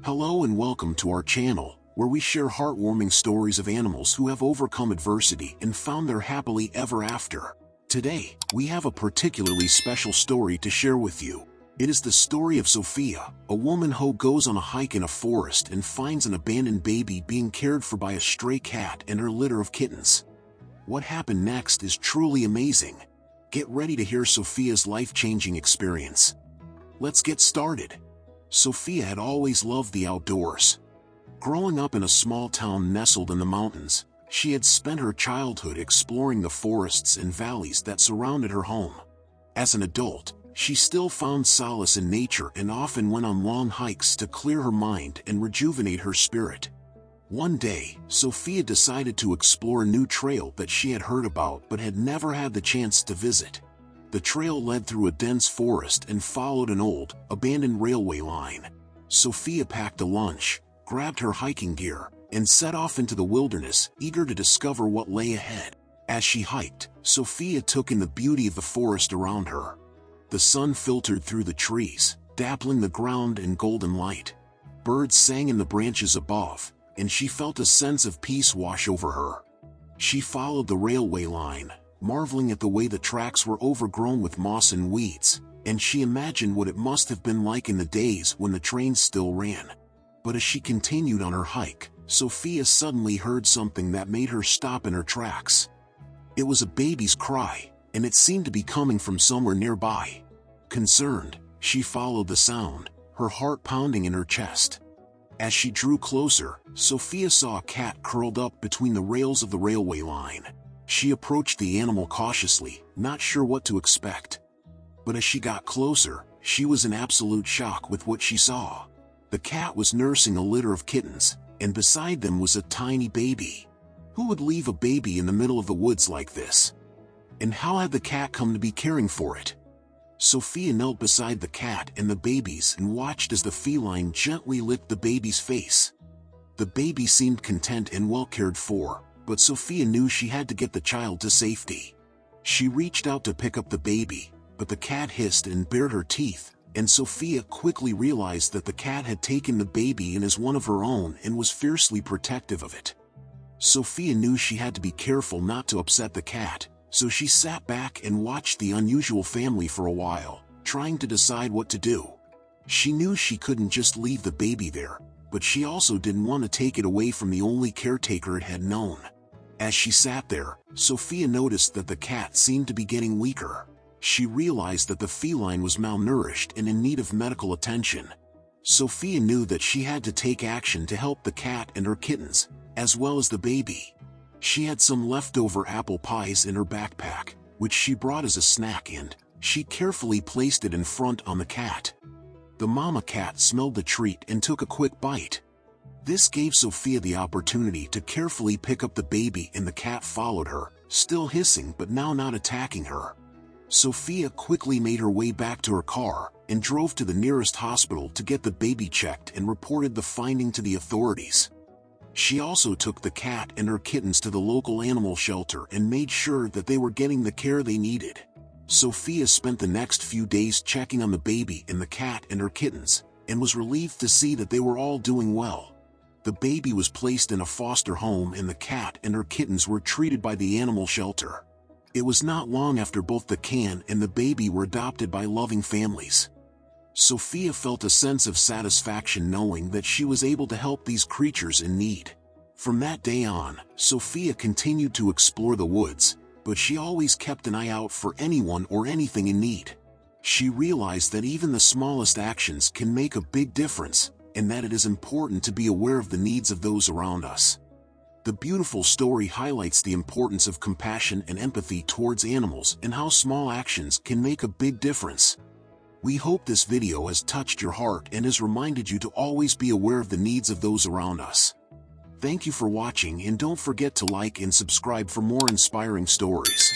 Hello and welcome to our channel, where we share heartwarming stories of animals who have overcome adversity and found their happily ever after. Today, we have a particularly special story to share with you. It is the story of Sophia, a woman who goes on a hike in a forest and finds an abandoned baby being cared for by a stray cat and her litter of kittens. What happened next is truly amazing. Get ready to hear Sophia's life-changing experience. Let's get started. Sophia had always loved the outdoors. Growing up in a small town nestled in the mountains, she had spent her childhood exploring the forests and valleys that surrounded her home. As an adult, she still found solace in nature and often went on long hikes to clear her mind and rejuvenate her spirit. One day, Sophia decided to explore a new trail that she had heard about but had never had the chance to visit. The trail led through a dense forest and followed an old, abandoned railway line. Sophia packed a lunch, grabbed her hiking gear, and set off into the wilderness, eager to discover what lay ahead. As she hiked, Sophia took in the beauty of the forest around her. The sun filtered through the trees, dappling the ground in golden light. Birds sang in the branches above, and she felt a sense of peace wash over her. She followed the railway line, marveling at the way the tracks were overgrown with moss and weeds, and she imagined what it must have been like in the days when the trains still ran. But as she continued on her hike, Sophia suddenly heard something that made her stop in her tracks. It was a baby's cry, and it seemed to be coming from somewhere nearby. Concerned, she followed the sound, her heart pounding in her chest. As she drew closer, Sophia saw a cat curled up between the rails of the railway line. She approached the animal cautiously, not sure what to expect. But as she got closer, she was in absolute shock with what she saw. The cat was nursing a litter of kittens, and beside them was a tiny baby. Who would leave a baby in the middle of the woods like this? And how had the cat come to be caring for it? Sophia knelt beside the cat and the babies and watched as the feline gently licked the baby's face. The baby seemed content and well cared for, but Sophia knew she had to get the child to safety. She reached out to pick up the baby, but the cat hissed and bared her teeth, and Sophia quickly realized that the cat had taken the baby in as one of her own and was fiercely protective of it. Sophia knew she had to be careful not to upset the cat, so she sat back and watched the unusual family for a while, trying to decide what to do. She knew she couldn't just leave the baby there, but she also didn't want to take it away from the only caretaker it had known. As she sat there, Sophia noticed that the cat seemed to be getting weaker. She realized that the feline was malnourished and in need of medical attention. Sophia knew that she had to take action to help the cat and her kittens, as well as the baby. She had some leftover apple pies in her backpack, which she brought as a snack, and she carefully placed it in front on the cat. The mama cat smelled the treat and took a quick bite. This gave Sophia the opportunity to carefully pick up the baby, and the cat followed her, still hissing but now not attacking her. Sophia quickly made her way back to her car and drove to the nearest hospital to get the baby checked and reported the finding to the authorities. She also took the cat and her kittens to the local animal shelter and made sure that they were getting the care they needed. Sophia spent the next few days checking on the baby and the cat and her kittens, and was relieved to see that they were all doing well. The baby was placed in a foster home and the cat and her kittens were treated by the animal shelter. It was not long after both the cat and the baby were adopted by loving families. Sophia felt a sense of satisfaction knowing that she was able to help these creatures in need. From that day on, Sophia continued to explore the woods, but she always kept an eye out for anyone or anything in need. She realized that even the smallest actions can make a big difference, and that it is important to be aware of the needs of those around us. The beautiful story highlights the importance of compassion and empathy towards animals and how small actions can make a big difference. We hope this video has touched your heart and has reminded you to always be aware of the needs of those around us. Thank you for watching, and don't forget to like and subscribe for more inspiring stories.